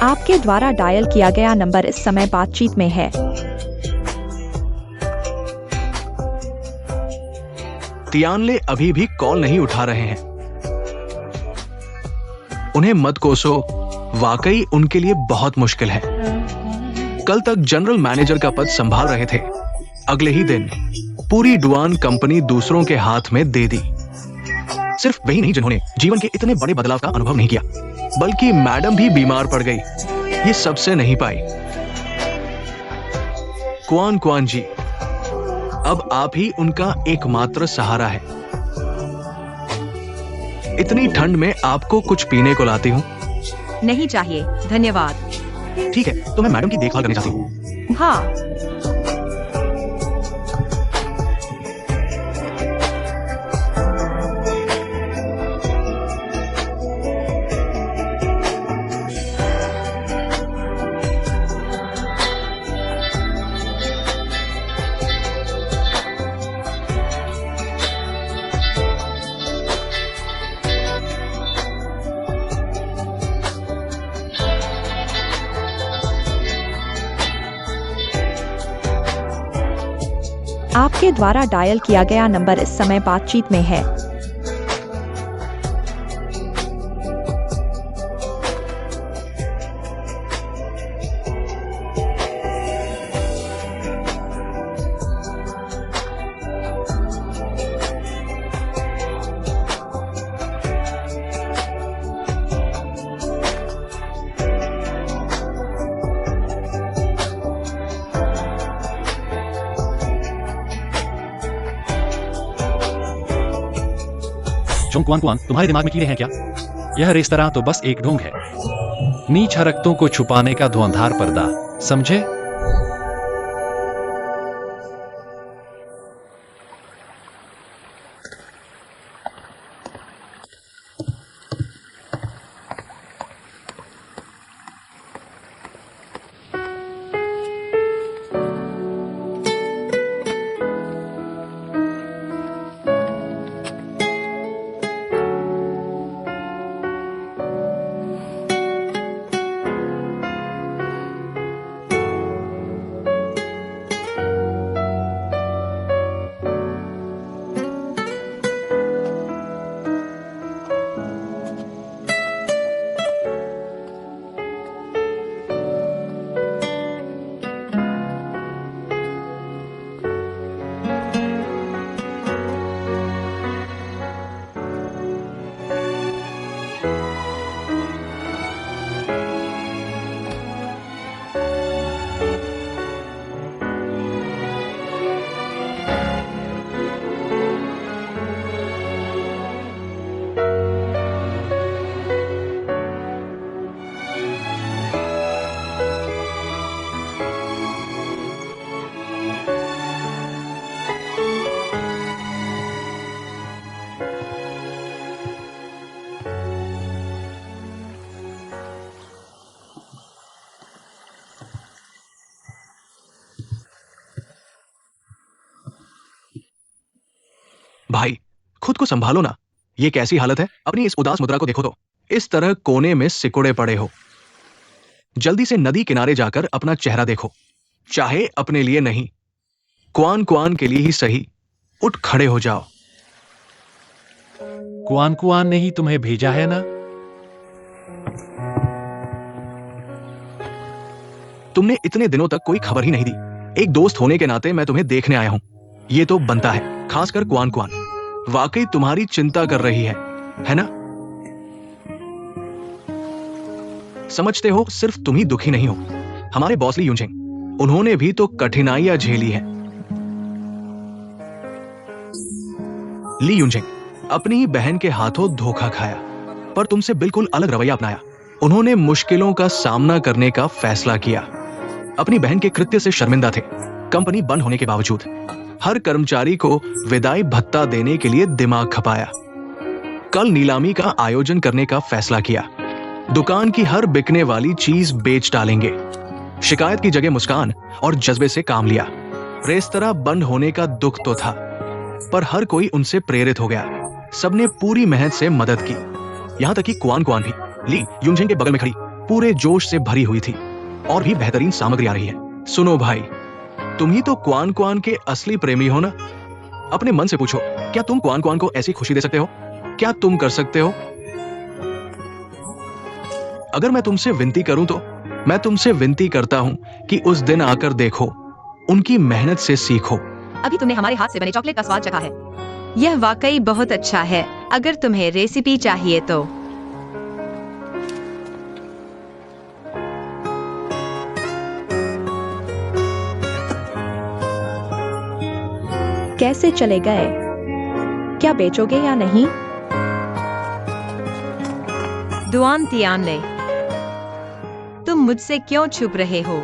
आपके द्वारा डायल किया गया नंबर इस समय बातचीत में है। तियानले अभी भी कॉल नहीं उठा रहे हैं। उन्हें मत कोसो, वाकई उनके लिए बहुत मुश्किल है। कल तक जनरल मैनेजर का पद संभाल रहे थे, अगले ही दिन पूरी डुआन कंपनी दूसरों के हाथ में दे दी। सिर्फ वही नहीं जिन्होंने जीवन के इतने बड़े बदलाव का अनुभव नहीं किया, बल्कि मैडम भी बीमार पड़ गई, ये सबसे नहीं पाई। कुआन कुआन जी, अब आप ही उनका एकमात्र सहारा है। इतनी ठंड में आपको कुछ पीने को लाती हूँ। नहीं चाहिए, धन्यवाद। ठीक है, तो मैं मैडम की देखभाल करनी चाहती हूँ। हाँ। आपके द्वारा डायल किया गया नंबर इस समय बातचीत में है। चोंग कुआन कुआन, तुम्हारे दिमाग में कीड़े हैं क्या? यह रेस्तरां तो बस एक ढोंग है, नीच हरकतों को छुपाने का धुआंधार पर्दा, समझे? भाई, खुद को संभालो ना, ये कैसी हालत है? अपनी इस उदास मुद्रा को देखो तो, इस तरह कोने में सिकुड़े पड़े हो। जल्दी से नदी किनारे जाकर अपना चेहरा देखो, चाहे अपने लिए नहीं, कुआन कुआन के लिए ही सही। उठ खड़े हो जाओ। कुआन कुआन ने ही तुम्हें भेजा है ना? तुमने इतने दिनों तक कोई खबर ही नहीं दी। एक दोस्त होने के नाते मैं तुम्हें देखने आया हूं, ये तो बनता है, खासकर कुआन कुआन। वाकई तुम्हारी चिंता कर रही है ना? समझते हो सिर्फ तुम ही दुखी नहीं हो, हमारे बॉस ली यूनचेंग, उन्होंने भी तो कठिनाइयां झेली हैं। ली यूनचेंग अपनी ही बहन के हाथों धोखा खाया, पर तुमसे बिल्कुल अलग रवैया अपनाया। उन्होंने मुश्किलों का सामना करने का फैसला किया। अपनी बहन के कृत्य से शर्मिंदा थे। कंपनी बंद होने के बावजूद हर कर्मचारी को विदाई भत्ता देने के लिए दिमाग खपाया। कल नीलामी का आयोजन करने का फैसला किया। दुकान की हर बिकने वाली चीज बेच डालेंगे। शिकायत की जगह मुस्कान और जज्बे से काम लिया। रेस्तरां बंद होने का दुख तो था, पर हर कोई उनसे प्रेरित हो गया। सबने पूरी मेहनत से मदद की, यहां तक कि कुआन कुआन भी ली यूनचेंग के बगल में खड़ी पूरे जोश से भरी हुई थी और भी बेहतरीन सामग्री आ रही है। सुनो भाई, तुम ही तो क्वान क्वान के असली प्रेमी हो ना? अपने मन से पूछो, क्या तुम क्वान क्वान को ऐसी खुशी दे सकते हो? क्या तुम कर सकते हो? अगर मैं तुमसे विनती करूं तो मैं तुमसे विनती करता हूं कि उस दिन आकर देखो, उनकी मेहनत से सीखो। अभी तुमने हमारे हाथ से बने चॉकलेट का स्वाद चखा है। यह वाकई बहुत अच्छा है। अगर तुम्हें रेसिपी चाहिए तो कैसे चले गए? क्या बेचोगे या नहीं? दुआन तियानले, तुम मुझसे क्यों छुप रहे हो?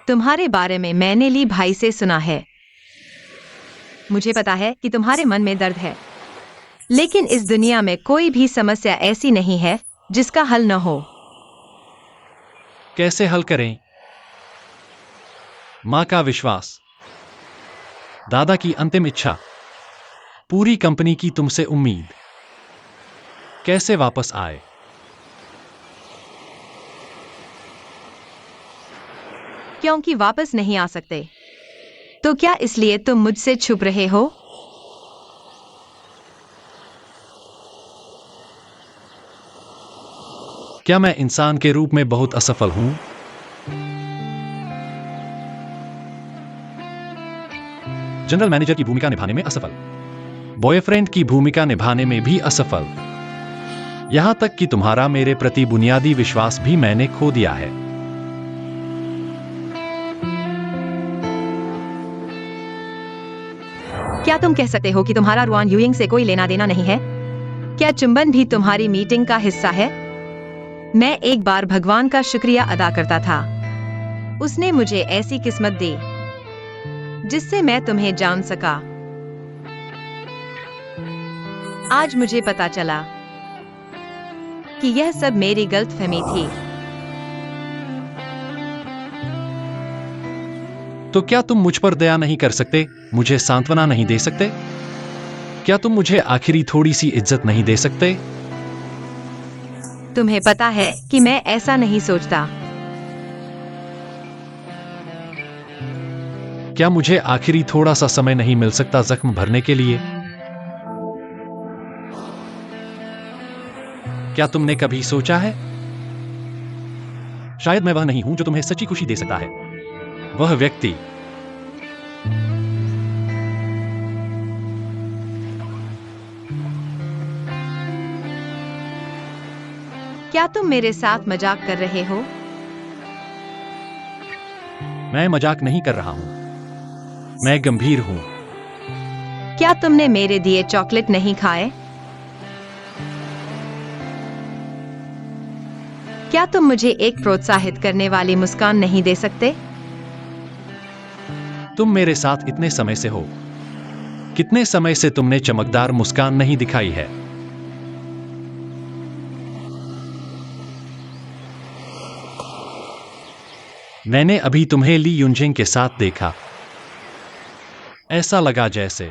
तुम्हारे बारे में मैंने ली भाई से सुना है। मुझे पता है कि तुम्हारे मन में दर्द है, लेकिन इस दुनिया में कोई भी समस्या ऐसी नहीं है जिसका हल न हो। कैसे हल करें? मां का विश्वास, दादा की अंतिम इच्छा, पूरी कंपनी की तुमसे उम्मीद। कैसे वापस आए? क्योंकि वापस नहीं आ सकते। तो क्या इसलिए तुम मुझसे छुप रहे हो? क्या मैं इंसान के रूप में बहुत असफल हूं? जनरल मैनेजर की भूमिका निभाने में असफल, बॉयफ्रेंड की भूमिका निभाने में भी असफल, यहां तक कि तुम्हारा मेरे प्रति बुनियादी विश्वास भी मैंने खो दिया है। क्या तुम कह सकते हो कि तुम्हारा रुआन यूइंग से कोई लेना देना नहीं है? क्या चुंबन भी तुम्हारी मीटिंग का हिस्सा है? मैं एक बार भगवान का शुक्रिया अदा करता था। उसने मुझे ऐसी किस्मत दी जिससे मैं तुम्हें जान सका। आज मुझे पता चला कि यह सब मेरी गलतफहमी थी। तो क्या तुम मुझ पर दया नहीं कर सकते, मुझे सांत्वना नहीं दे सकते? क्या तुम मुझे आखिरी थोड़ी सी इज्जत नहीं दे सकते? तुम्हें पता है कि मैं ऐसा नहीं सोचता। क्या मुझे आखिरी थोड़ा सा समय नहीं मिल सकता जख्म भरने के लिए? क्या तुमने कभी सोचा है, शायद मैं वह नहीं हूं जो तुम्हें सच्ची खुशी दे सकता है। वह व्यक्ति क्या तुम मेरे साथ मजाक कर रहे हो? मैं मजाक नहीं कर रहा हूं, मैं गंभीर हूं। क्या तुमने मेरे दिए चॉकलेट नहीं खाए? क्या तुम मुझे एक प्रोत्साहित करने वाली मुस्कान नहीं दे सकते? तुम मेरे साथ इतने समय से हो, कितने समय से तुमने चमकदार मुस्कान नहीं दिखाई है? मैंने अभी तुम्हें ली युनजिंग के साथ देखा। ऐसा लगा जैसे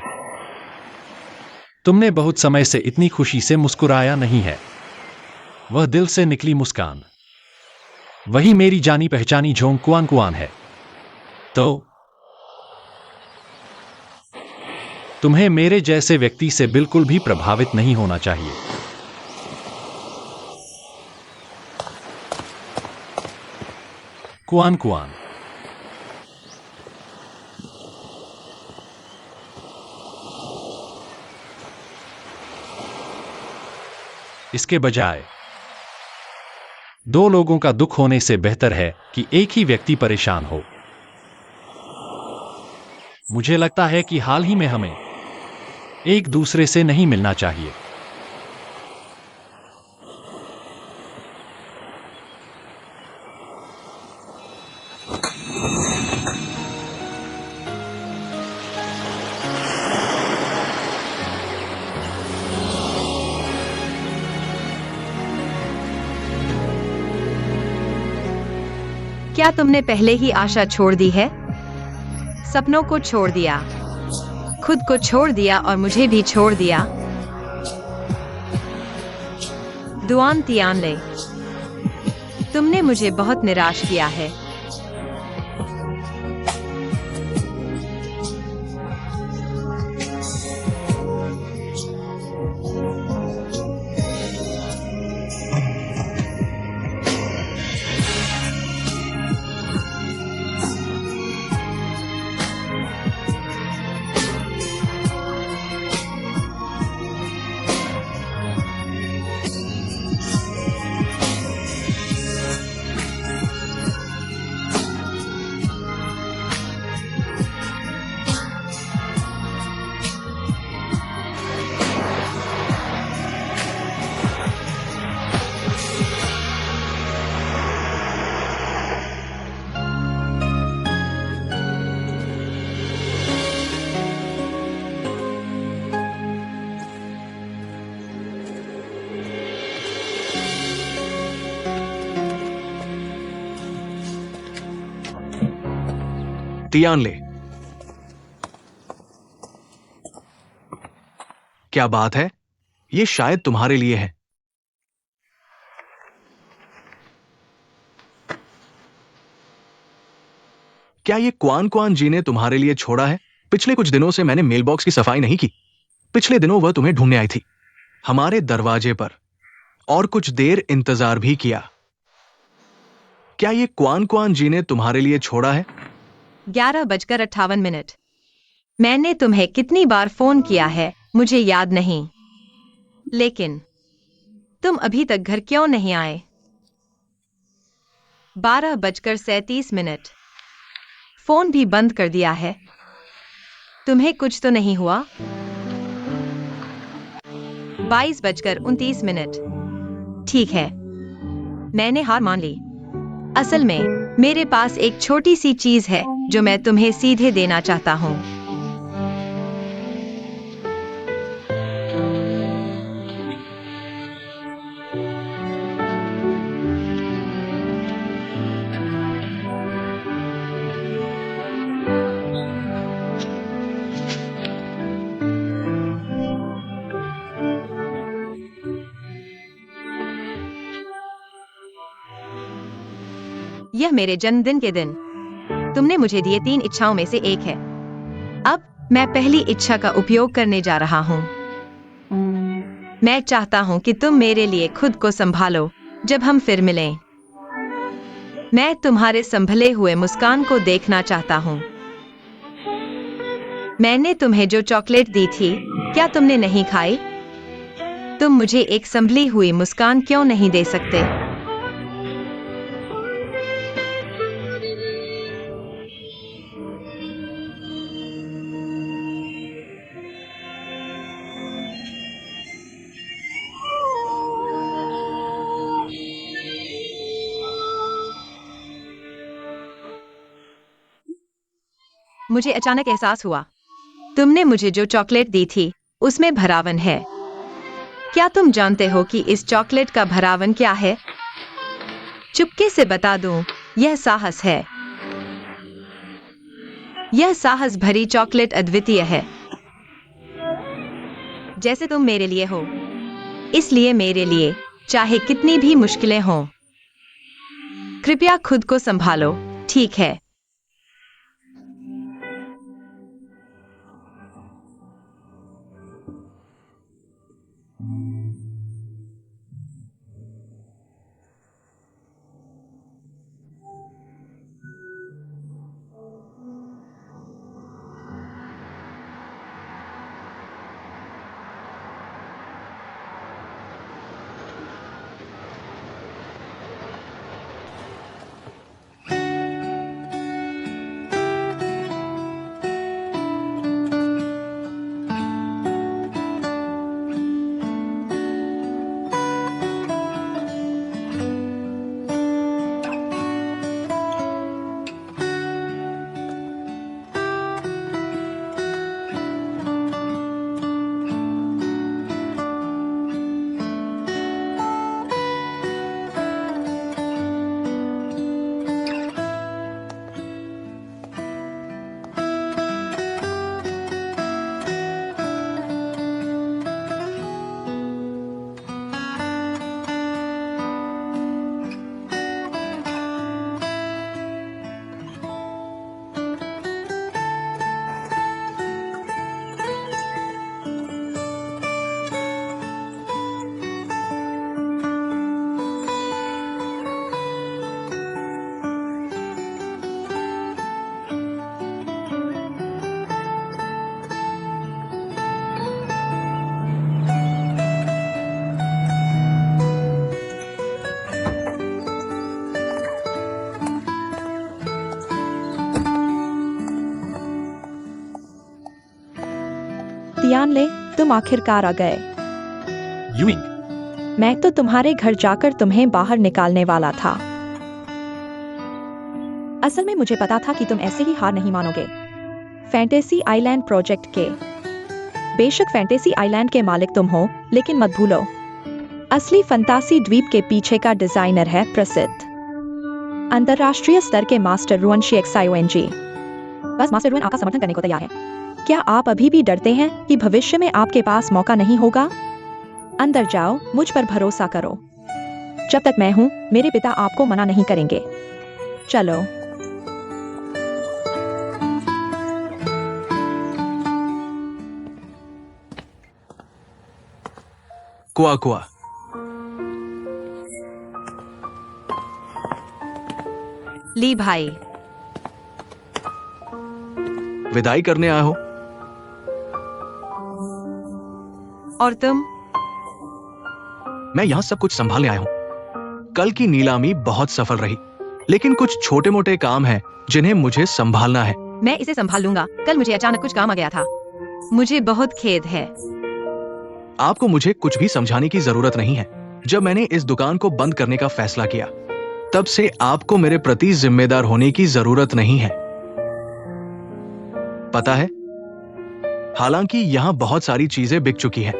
तुमने बहुत समय से इतनी खुशी से मुस्कुराया नहीं है। वह दिल से निकली मुस्कान, वही मेरी जानी पहचानी झोंग कुआन कुआन है। तो तुम्हें मेरे जैसे व्यक्ति से बिल्कुल भी प्रभावित नहीं होना चाहिए। कुआन कुआन, इसके बजाय दो लोगों का दुख होने से बेहतर है कि एक ही व्यक्ति परेशान हो। मुझे लगता है कि हाल ही में हमें एक दूसरे से नहीं मिलना चाहिए। क्या तुमने पहले ही आशा छोड़ दी है? सपनों को छोड़ दिया, खुद को छोड़ दिया और मुझे भी छोड़ दिया। दुआन तियानले, तुमने मुझे बहुत निराश किया है। तियानले, क्या बात है? ये शायद तुम्हारे लिए है। क्या ये क्वान क्वान जी ने तुम्हारे लिए छोड़ा है? पिछले कुछ दिनों से मैंने मेलबॉक्स की सफाई नहीं की। पिछले दिनों वह तुम्हें ढूंढने आई थी, हमारे दरवाजे पर, और कुछ देर इंतजार भी किया। क्या ये क्वान क्वान जी ने तुम्हारे लिए छोड़ा है? 11:58। मैंने तुम्हें कितनी बार फोन किया है मुझे याद नहीं, लेकिन तुम अभी तक घर क्यों नहीं आए? 12:37। फोन भी बंद कर दिया है। तुम्हें कुछ तो नहीं हुआ? 22:29। ठीक है, मैंने हार मान ली। असल में मेरे पास एक छोटी सी चीज है जो मैं तुम्हें सीधे देना चाहता हूं। यह मेरे जन्मदिन के दिन तुमने मुझे दिए 3 इच्छाओं में से एक है। अब मैं पहली इच्छा का उपयोग करने जा रहा हूं। मैं चाहता हूं कि तुम मेरे लिए खुद को संभालो जब हम फिर मिलें। मैं तुम्हारे संभले हुए मुस्कान को देखना चाहता हूं। मैंने तुम्हें जो चॉकलेट दी थी, क्या तुमने नहीं खाई? तुम मुझे एक संभली हुई मुस्कान क्यों नहीं दे सकते? मुझे अचानक एहसास हुआ, तुमने मुझे जो चॉकलेट दी थी उसमें भरावन है। क्या तुम जानते हो कि इस चॉकलेट का भरावन क्या है? चुपके से बता दूं, यह साहस है। यह साहस भरी चॉकलेट अद्वितीय है, जैसे तुम मेरे लिए हो। इसलिए मेरे लिए चाहे कितनी भी मुश्किलें हों, कृपया खुद को संभालो, ठीक है? तियानले, तुम आखिरकार आ गए। यूइंग, मैं तो तुम्हारे घर जाकर तुम्हें बाहर निकालने वाला था। असल में मुझे पता था कि तुम ऐसे ही हार नहीं मानोगे। फैंटेसी आइलैंड प्रोजेक्ट के बेशक फैंटेसी आइलैंड के मालिक तुम हो, लेकिन मत भूलो असली फंतासी द्वीप के पीछे का डिजाइनर है प्रसिद्ध अंतरराष्ट्रीय स्तर के मास्टर रुअन शिएक्सायोएनजी। बस मास्टर रुअन आपका समर्थन करने को तैयार है। क्या आप अभी भी डरते हैं कि भविष्य में आपके पास मौका नहीं होगा? अंदर जाओ, मुझ पर भरोसा करो। जब तक मैं हूं, मेरे पिता आपको मना नहीं करेंगे। चलो। कुआ कुआ। ली भाई, विदाई करने आए हो? और तुम? मैं यहाँ सब कुछ संभालने आया हूँ। कल की नीलामी बहुत सफल रही, लेकिन कुछ छोटे मोटे काम हैं जिन्हें मुझे संभालना है। मैं इसे संभाल लूंगा। कल मुझे अचानक कुछ काम आ गया था। मुझे बहुत खेद है। आपको मुझे कुछ भी समझाने की जरूरत नहीं है। जब मैंने इस दुकान को बंद करने का फैसला किया, तब से आपको मेरे प्रति जिम्मेदार होने की जरूरत नहीं है। पता है, हालांकि यहाँ बहुत सारी चीजें बिक चुकी हैं,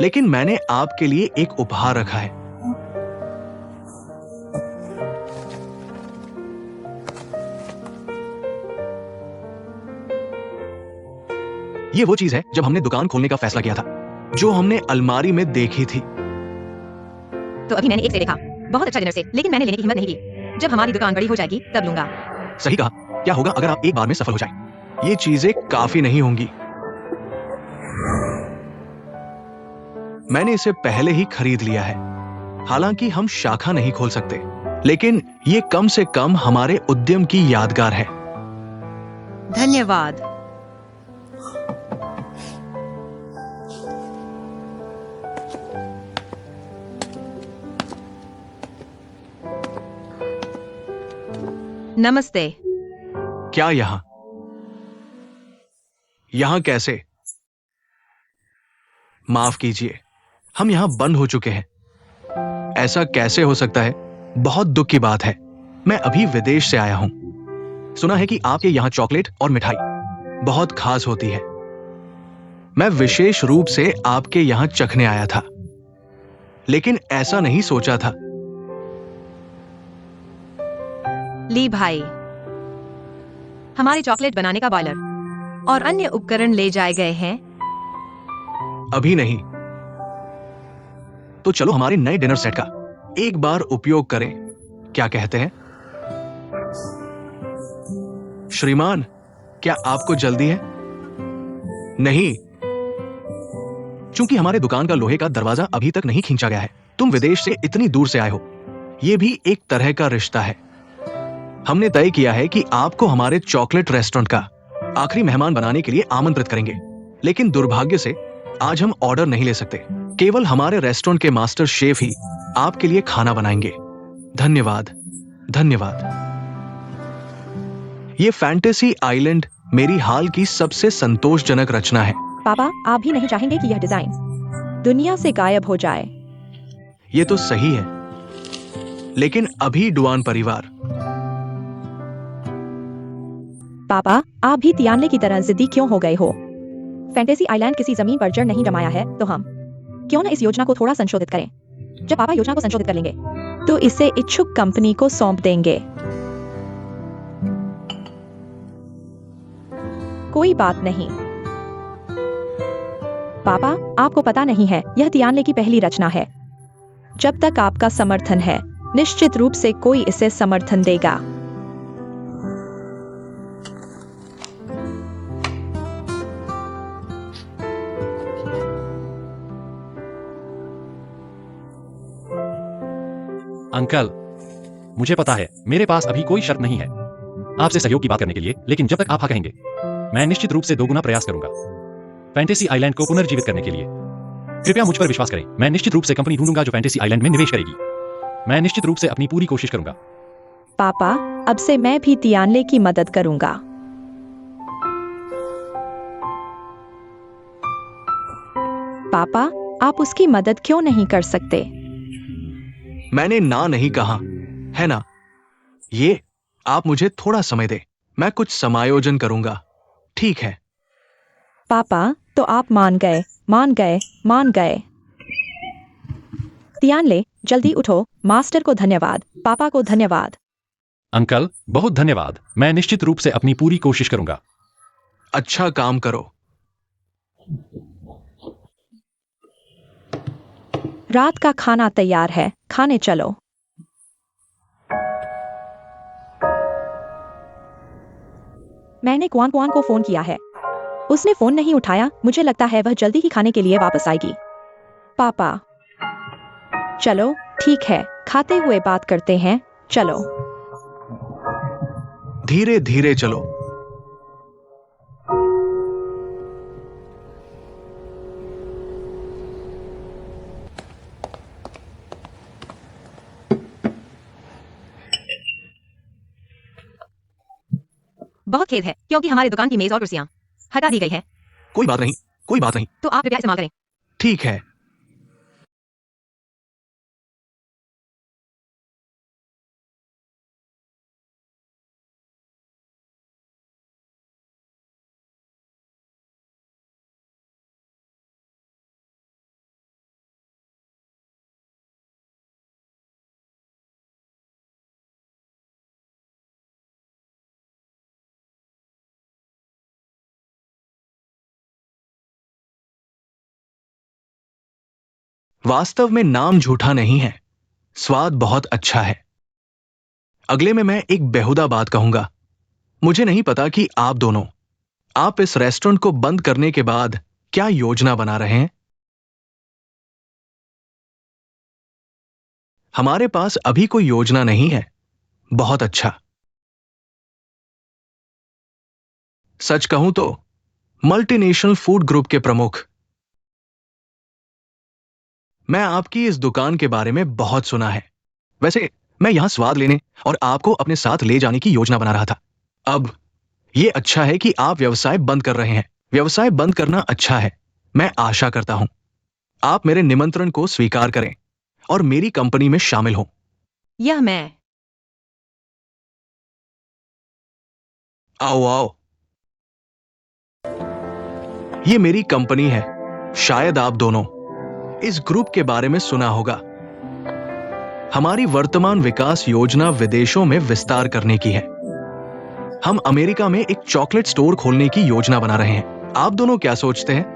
लेकिन मैंने आपके लिए एक उपहार रखा है। ये वो चीज है जब हमने दुकान खोलने का फैसला किया था, जो हमने अलमारी में देखी थी। तो अभी मैंने एक से देखा, बहुत अच्छा डिनर से, लेकिन मैंने लेने की हिम्मत नहीं की। जब हमारी दुकान बड़ी हो जाएगी तब लूंगा। सही कहा। क्या होगा अगर आप एक बार में सफल हो जाए? ये चीजें काफी नहीं होंगी। मैंने इसे पहले ही खरीद लिया है। हालांकि हम शाखा नहीं खोल सकते, लेकिन ये कम से कम हमारे उद्यम की यादगार है। धन्यवाद। नमस्ते। क्या यहां कैसे? माफ कीजिए, हम यहां बंद हो चुके हैं। ऐसा कैसे हो सकता है? बहुत दुख की बात है। मैं अभी विदेश से आया हूं। सुना है कि आपके यहां चॉकलेट और मिठाई बहुत खास होती है। मैं विशेष रूप से आपके यहां चखने आया था, लेकिन ऐसा नहीं सोचा था। ली भाई, हमारे चॉकलेट बनाने का बॉयलर और अन्य उपकरण ले जाए गए हैं। अभी नहीं। तो चलो हमारे नए डिनर सेट का एक बार उपयोग करें। क्या कहते हैं? श्रीमान, क्या आपको जल्दी है? नहीं, चूंकि हमारे दुकान का लोहे का दरवाजा अभी तक नहीं खींचा गया है। तुम विदेश से इतनी दूर से आए हो, यह भी एक तरह का रिश्ता है। हमने तय किया है कि आपको हमारे चॉकलेट रेस्टोरेंट का आखिरी मेहमान बनाने के लिए आमंत्रित करेंगे, लेकिन दुर्भाग्य से आज हम ऑर्डर नहीं ले सकते। केवल हमारे रेस्टोरेंट के मास्टर शेफ ही आपके लिए खाना बनाएंगे। धन्यवाद, धन्यवाद। ये फैंटेसी आइलैंड मेरी हाल की सबसे संतोषजनक रचना है। पापा, आप भी नहीं चाहेंगे कि यह डिजाइन दुनिया से गायब हो जाए? ये तो सही है, लेकिन अभी डुआन परिवार। पापा, आप भी तियानले की तरह जिद्दी क्यों हो गए हो? फैंटेसी आइलैंड किसी जमीन पर जड़ नहीं जमाया है, तो हम क्यों ना इस योजना को थोड़ा संशोधित करें? जब पापा योजना को संशोधित कर लेंगे, तो इसे इच्छुक कंपनी को सौंप देंगे। कोई बात नहीं। पापा, आपको पता नहीं है, यह तियानले की पहली रचना है। जब तक आपका समर्थन है, निश्चित रूप से कोई इसे समर्थन देगा। अंकल, मुझे पता है मेरे पास अभी कोई शर्त नहीं है आपसे सहयोग की बात करने के लिए, लेकिन जब तक आप हाँ कहेंगे, मैं निश्चित रूप से दोगुना प्रयास करूंगा फैंटेसी आइलैंड को पुनर्जीवित करने के लिए। कृपया मुझ पर विश्वास करें। मैं निश्चित रूप से कंपनी ढूंढूंगा जो फैंटेसी आइलैंड में निवेश करेगी। मैं निश्चित रूप से अपनी पूरी कोशिश करूंगा। पापा, अब से मैं भी तियानले की मदद करूंगा। पापा, आप उसकी मदद क्यों नहीं कर सकते? मैंने ना नहीं कहा, है ना? ये, आप मुझे थोड़ा समय दे, मैं कुछ समायोजन करूंगा, ठीक है? पापा, तो आप मान गए, मान गए, मान गए। ध्यान ले, जल्दी उठो, मास्टर को धन्यवाद, पापा को धन्यवाद। अंकल, बहुत धन्यवाद। मैं निश्चित रूप से अपनी पूरी कोशिश करूंगा। अच्छा काम करो। रात का खाना तैयार है, खाने चलो। मैंने क्वान क्वान को फोन किया है। उसने फोन नहीं उठाया, मुझे लगता है वह जल्दी ही खाने के लिए वापस आएगी। पापा, चलो, ठीक है, खाते हुए बात करते हैं, चलो। धीरे धीरे चलो। बहुत खेद है, क्योंकि हमारी दुकान की मेज और कुर्सियां हटा दी गई है। कोई बात नहीं, कोई बात नहीं। तो आप कृपया इस्तेमाल करें। ठीक है। वास्तव में नाम झूठा नहीं है, स्वाद बहुत अच्छा है। अगले में मैं एक बेहुदा बात कहूंगा। मुझे नहीं पता कि आप दोनों, आप इस रेस्टोरेंट को बंद करने के बाद क्या योजना बना रहे हैं। हमारे पास अभी कोई योजना नहीं है। बहुत अच्छा। सच कहूं तो मल्टीनेशनल फूड ग्रुप के प्रमुख, मैं आपकी इस दुकान के बारे में बहुत सुना है। वैसे मैं यहां स्वाद लेने और आपको अपने साथ ले जाने की योजना बना रहा था। अब यह अच्छा है कि आप व्यवसाय बंद कर रहे हैं। व्यवसाय बंद करना अच्छा है। मैं आशा करता हूं आप मेरे निमंत्रण को स्वीकार करें और मेरी कंपनी में शामिल हों। यह मैं आओ आओ। ये मेरी कंपनी है। शायद आप दोनों इस ग्रुप के बारे में सुना होगा। हमारी वर्तमान विकास योजना विदेशों में विस्तार करने की है। हम अमेरिका में एक चॉकलेट स्टोर खोलने की योजना बना रहे हैं। आप दोनों क्या सोचते हैं?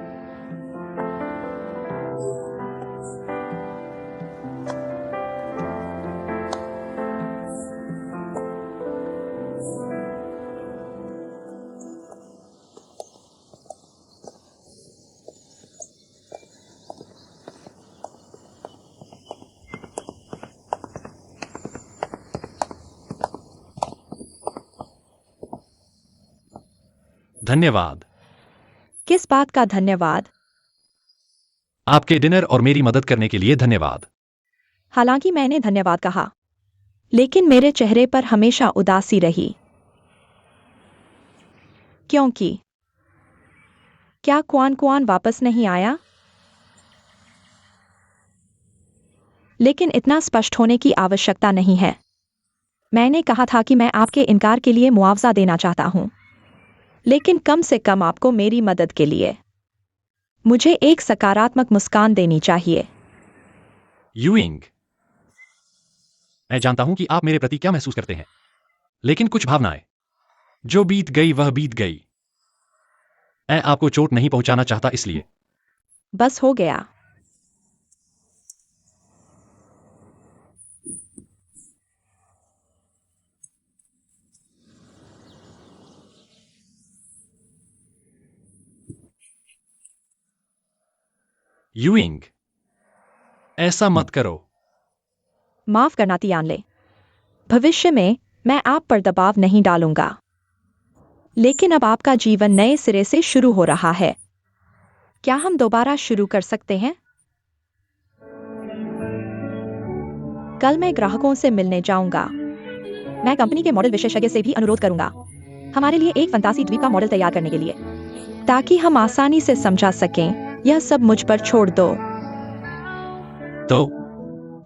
धन्यवाद। किस बात का धन्यवाद? आपके डिनर और मेरी मदद करने के लिए धन्यवाद। हालांकि मैंने धन्यवाद कहा, लेकिन मेरे चेहरे पर हमेशा उदासी रही। क्योंकि क्या क्वान क्वान वापस नहीं आया? लेकिन इतना स्पष्ट होने की आवश्यकता नहीं है। मैंने कहा था कि मैं आपके इनकार के लिए मुआवजा देना चाहता हूं, लेकिन कम से कम आपको मेरी मदद के लिए मुझे एक सकारात्मक मुस्कान देनी चाहिए। यूइंग, मैं जानता हूं कि आप मेरे प्रति क्या महसूस करते हैं, लेकिन कुछ भावनाएं, जो बीत गई वह बीत गई। मैं आपको चोट नहीं पहुंचाना चाहता, इसलिए बस हो गया। यूइंग, ऐसा मत करो। माफ करना तियानले। भविष्य में मैं आप पर दबाव नहीं डालूंगा, लेकिन अब आपका जीवन नए सिरे से शुरू हो रहा है। क्या हम दोबारा शुरू कर सकते हैं? कल मैं ग्राहकों से मिलने जाऊंगा। मैं कंपनी के मॉडल विशेषज्ञ से भी अनुरोध करूंगा हमारे लिए एक फंतासी द्वीप का मॉडल तैयार करने के लिए, ताकि हम आसानी से समझा सकें यह सब मुझ पर छोड़ दो। तो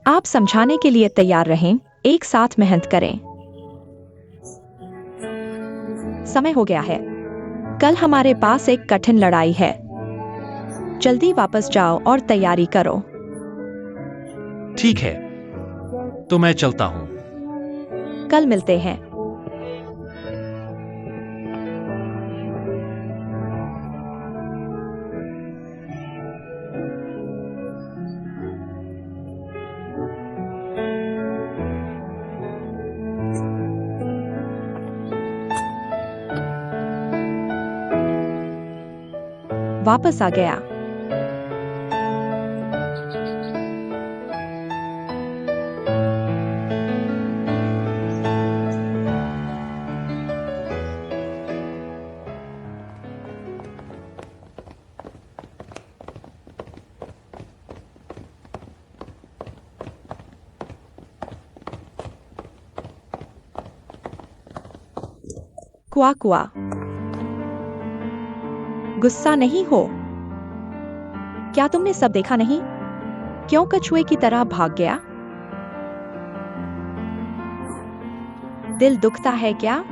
आप समझाने के लिए तैयार रहें, एक साथ मेहनत करें। समय हो गया है। कल हमारे पास एक कठिन लड़ाई है। जल्दी वापस जाओ और तैयारी करो। ठीक है, तो मैं चलता हूँ। कल मिलते हैं। वापस आ गया। कुआ कुआ, गुस्सा नहीं हो। क्या तुमने सब देखा नहीं? क्यों कछुए की तरह भाग गया? दिल दुखता है क्या?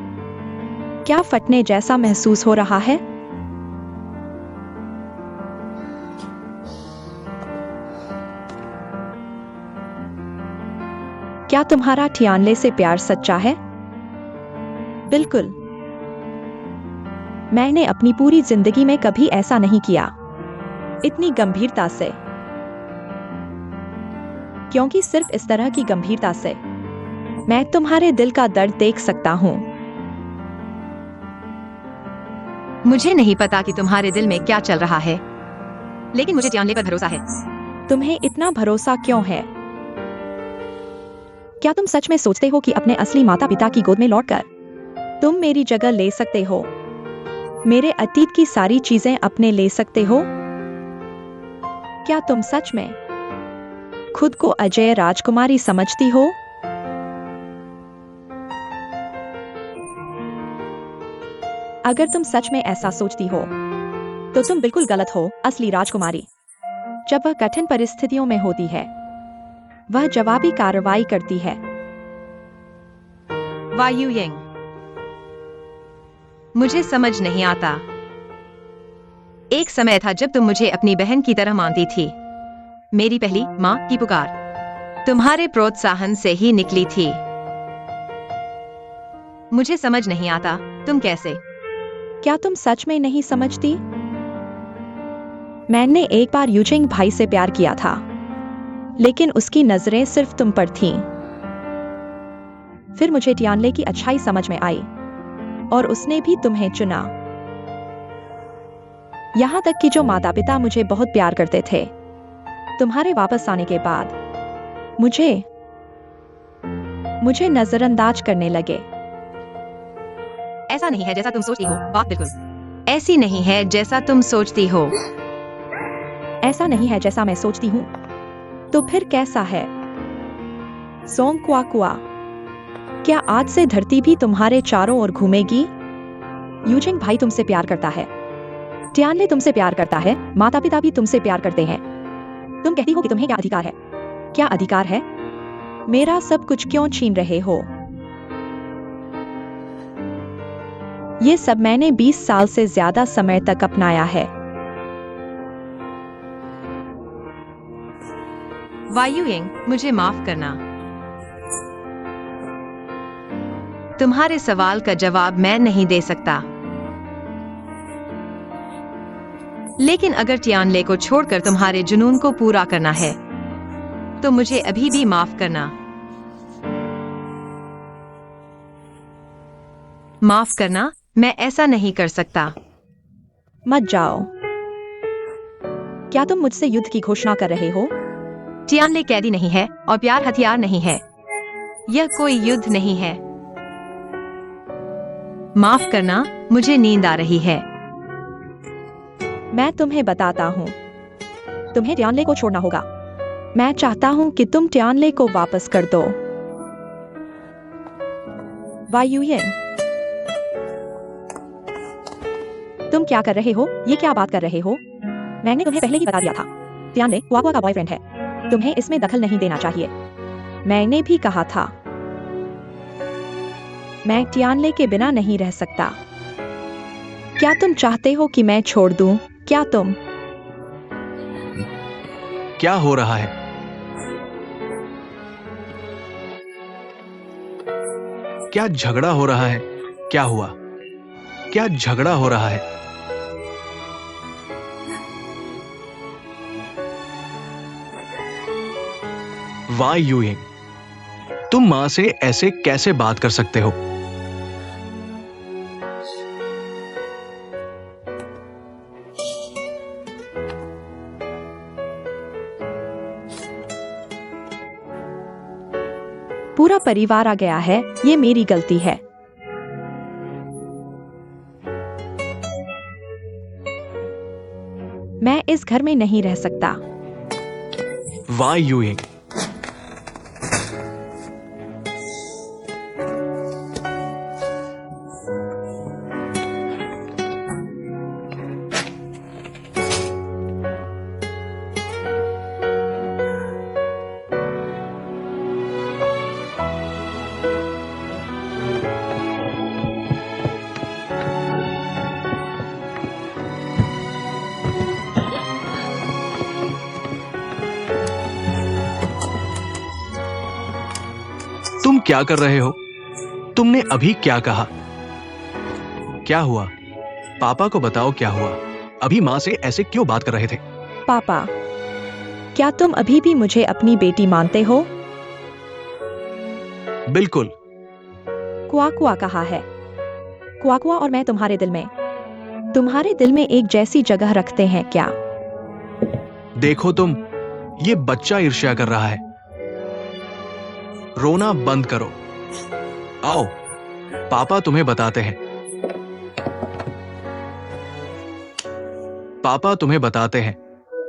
क्या फटने जैसा महसूस हो रहा है? क्या तुम्हारा टियानले से प्यार सच्चा है? बिल्कुल। मैंने अपनी पूरी जिंदगी में कभी ऐसा नहीं किया, इतनी गंभीरता से। क्योंकि सिर्फ इस तरह की गंभीरता से मैं तुम्हारे दिल का दर्द देख सकता हूं। मुझे नहीं पता कि तुम्हारे दिल में क्या चल रहा है, लेकिन मुझे टियानले पर भरोसा है। तुम्हें इतना भरोसा क्यों है? क्या तुम सच में सोचते हो कि अपने असली माता पिता की गोद में लौटकर तुम मेरी जगह ले सकते हो? मेरे अतीत की सारी चीजें अपने ले सकते हो? क्या तुम सच में खुद को अजय राजकुमारी समझती हो? अगर तुम सच में ऐसा सोचती हो तो तुम बिल्कुल गलत हो। असली राजकुमारी जब वह कठिन परिस्थितियों में होती है, वह जवाबी कार्रवाई करती है। वायु यंग, मुझे समझ नहीं आता। एक समय था जब तुम मुझे अपनी बहन की तरह मानती थी। मेरी पहली माँ की पुकार तुम्हारे प्रोत्साहन से ही निकली थी। मुझे समझ नहीं आता तुम कैसे। क्या तुम सच में नहीं समझती? मैंने एक बार यूजिंग भाई से प्यार किया था, लेकिन उसकी नजरें सिर्फ तुम पर थीं। फिर मुझे टियानले की अच्छाई समझ में आई और उसने भी तुम्हें चुना। यहां तक कि जो माता पिता मुझे बहुत प्यार करते थे, तुम्हारे वापस आने के बाद मुझे नजरअंदाज करने लगे। ऐसा नहीं है जैसा तुम सोचती हो। बात बिल्कुल ऐसी नहीं है जैसा तुम सोचती हो। ऐसा नहीं है जैसा मैं सोचती हूँ। तो फिर कैसा है? सोंग कुआ कुआ, क्या आज से धरती भी तुम्हारे चारों ओर घूमेगी? यूजिंग भाई तुमसे प्यार करता है, टियानले तुमसे प्यार करता है, माता पिता भी तुमसे प्यार करते हैं। तुम कहती हो कि तुम्हें क्या अधिकार है? क्या अधिकार है? मेरा सब कुछ क्यों छीन रहे हो? ये सब मैंने 20 साल से ज्यादा समय तक अपनाया है। वायु यंग, मुझे माफ करना। तुम्हारे सवाल का जवाब मैं नहीं दे सकता, लेकिन अगर टियानले को छोड़कर तुम्हारे जुनून को पूरा करना है तो मुझे अभी भी माफ करना। माफ करना, मैं ऐसा नहीं कर सकता। मत जाओ। क्या तुम मुझसे युद्ध की घोषणा कर रहे हो? टियानले कैदी नहीं है और प्यार हथियार नहीं है। यह कोई युद्ध नहीं है। माफ करना, मुझे नींद आ रही है। मैं तुम्हें बताता हूँ, तुम्हें टियानले को छोड़ना होगा। मैं चाहता हूँ कि तुम टियानले को वापस कर दो। वायुयन, तुम क्या कर रहे हो? ये क्या बात कर रहे हो? मैंने तुम्हें पहले ही बता दिया था, टियानले क्वाक्वा का बॉयफ्रेंड है, तुम्हें इसमें दखल नहीं देना चाहिए। मैंने भी कहा था, मैं टियानले के बिना नहीं रह सकता। क्या तुम चाहते हो कि मैं छोड़ दूं? क्या तुम? क्या हो रहा है? क्या झगड़ा हो रहा है? क्या हुआ? क्या झगड़ा हो रहा है? वाई यूइंग, तुम मां से ऐसे कैसे बात कर सकते हो? पूरा परिवार आ गया है, ये मेरी गलती है। मैं इस घर में नहीं रह सकता। वाई यूइंग, तुम क्या कर रहे हो? तुमने अभी क्या कहा? क्या हुआ? पापा को बताओ क्या हुआ। अभी मां से ऐसे क्यों बात कर रहे थे? पापा, क्या तुम अभी भी मुझे अपनी बेटी मानते हो? बिल्कुल। क्वाक्वा कहाँ है? क्वाक्वा और मैं तुम्हारे दिल में एक जैसी जगह रखते हैं क्या? देखो तुम, ये बच्चा ईर्ष्या कर रहा है। रोना बंद करो। आओ, पापा तुम्हें बताते हैं। पापा तुम्हें बताते हैं।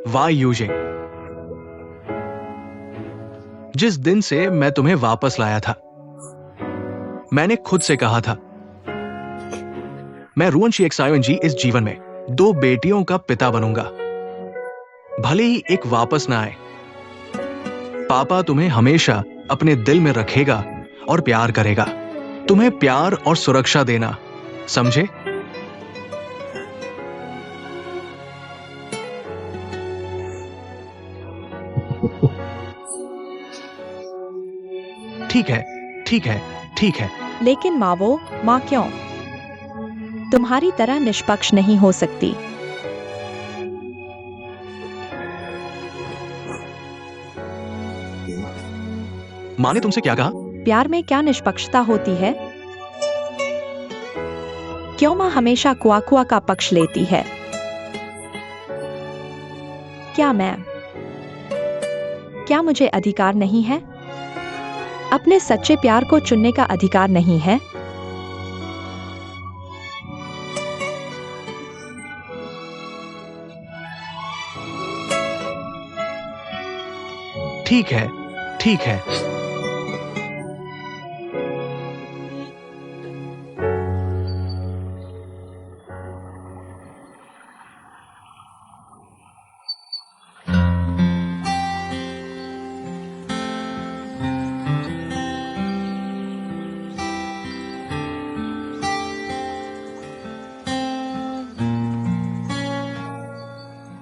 वाई यूजिंग, जिस दिन से मैं तुम्हें वापस लाया था, मैंने खुद से कहा था, मैं रुअन शी एक्सायोन जी इस जीवन में 2 बेटियों का पिता बनूंगा, भले ही एक वापस ना आए। पापा तुम्हें हमेशा अपने दिल में रखेगा और प्यार करेगा। तुम्हें प्यार और सुरक्षा देना, समझे? ठीक है, ठीक है, ठीक है। लेकिन माँ क्यों? तुम्हारी तरह निष्पक्ष नहीं हो सकती। मां ने तुमसे क्या कहा? प्यार में क्या निष्पक्षता होती है? क्यों माँ हमेशा क्वाक्वा का पक्ष लेती है? क्या मुझे अधिकार नहीं है? अपने सच्चे प्यार को चुनने का अधिकार नहीं है? ठीक है, ठीक है।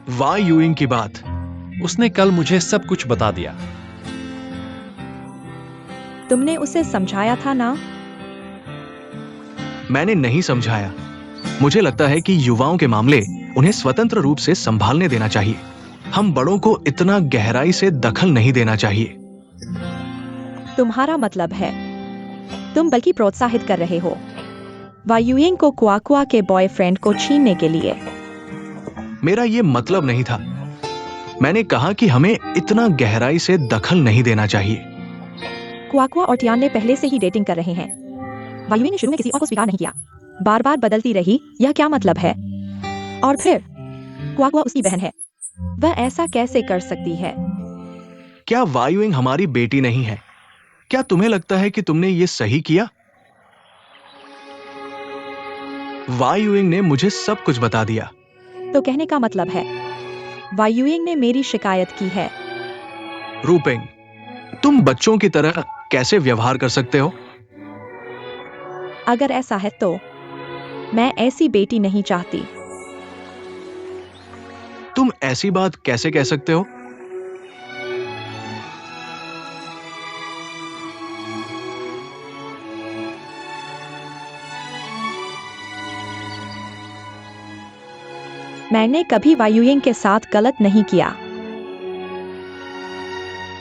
वाई यूइंग की बात। उसने कल मुझे सब कुछ बता दिया। तुमने उसे समझाया था ना? मैंने नहीं समझाया। मुझे लगता है कि युवाओं के मामले उन्हें स्वतंत्र रूप से संभालने देना चाहिए। हम बड़ों को इतना गहराई से दखल नहीं देना चाहिए। तुम्हारा मतलब है, तुम बल्कि प्रोत्साहित कर रहे हो वायुयिंग को क्वाक्वा के बॉयफ्रेंड को छीनने के लिए। मेरा ये मतलब नहीं था। मैंने कहा कि हमें इतना गहराई से दखल नहीं देना चाहिए। क्वाक्वा और टियानले पहले से ही डेटिंग कर रहे हैं। वायुयिंग ने शुरू में किसी और को स्वीकार नहीं किया, बार बार बदलती रही। यह क्या मतलब है? और फिर क्वाक्वा उसकी बहन है, वह ऐसा कैसे कर सकती है? क्या वायुयिंग हमारी बेटी नहीं है? क्या तुम्हें लगता है कि तुमने ये सही किया? वायुयिंग ने मुझे सब कुछ बता दिया। तो कहने का मतलब है वायुयिंग ने मेरी शिकायत की है। रूपिंग, तुम बच्चों की तरह कैसे व्यवहार कर सकते हो? अगर ऐसा है तो मैं ऐसी बेटी नहीं चाहती। तुम ऐसी बात कैसे कह सकते हो? मैंने कभी वायुयिंग के साथ गलत नहीं किया।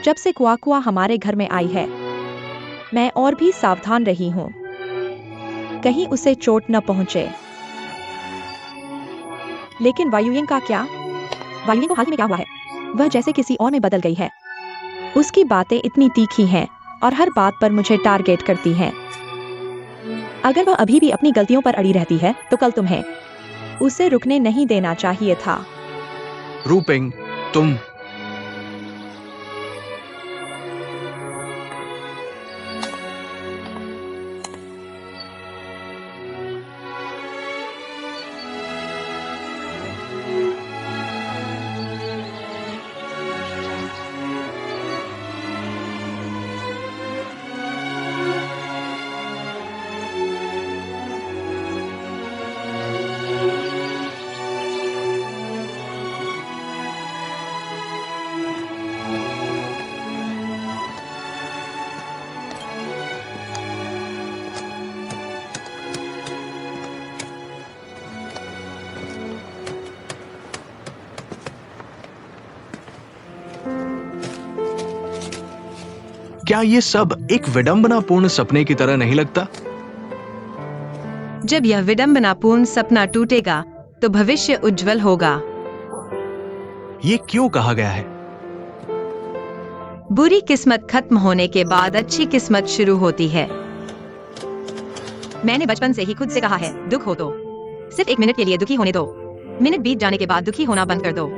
जब से क्वाकुआ हमारे घर में आई है, मैं और भी सावधान रही हूं, कहीं उसे चोट न पहुंचे। लेकिन वायुयिंग का क्या? वायुयिंग को हाल ही में क्या हुआ है? वह जैसे किसी और में बदल गई है। उसकी बातें इतनी तीखी हैं और हर बात पर मुझे टारगेट करती हैं। अगर वह अभी भी अपनी गलतियों पर अड़ी रहती है तो कल तुम्हें उसे रुकने नहीं देना चाहिए था। रूपिंग, तुम क्या ये सब एक विडंबनापूर्ण सपने की तरह नहीं लगता? जब यह विडंबनापूर्ण सपना टूटेगा तो भविष्य उज्जवल होगा। ये क्यों कहा गया है? बुरी किस्मत खत्म होने के बाद अच्छी किस्मत शुरू होती है। मैंने बचपन से ही खुद से कहा है, दुख हो तो सिर्फ 1 मिनट के लिए दुखी होने दो। मिनट बीत जाने के बाद दुखी होना बंद कर दो।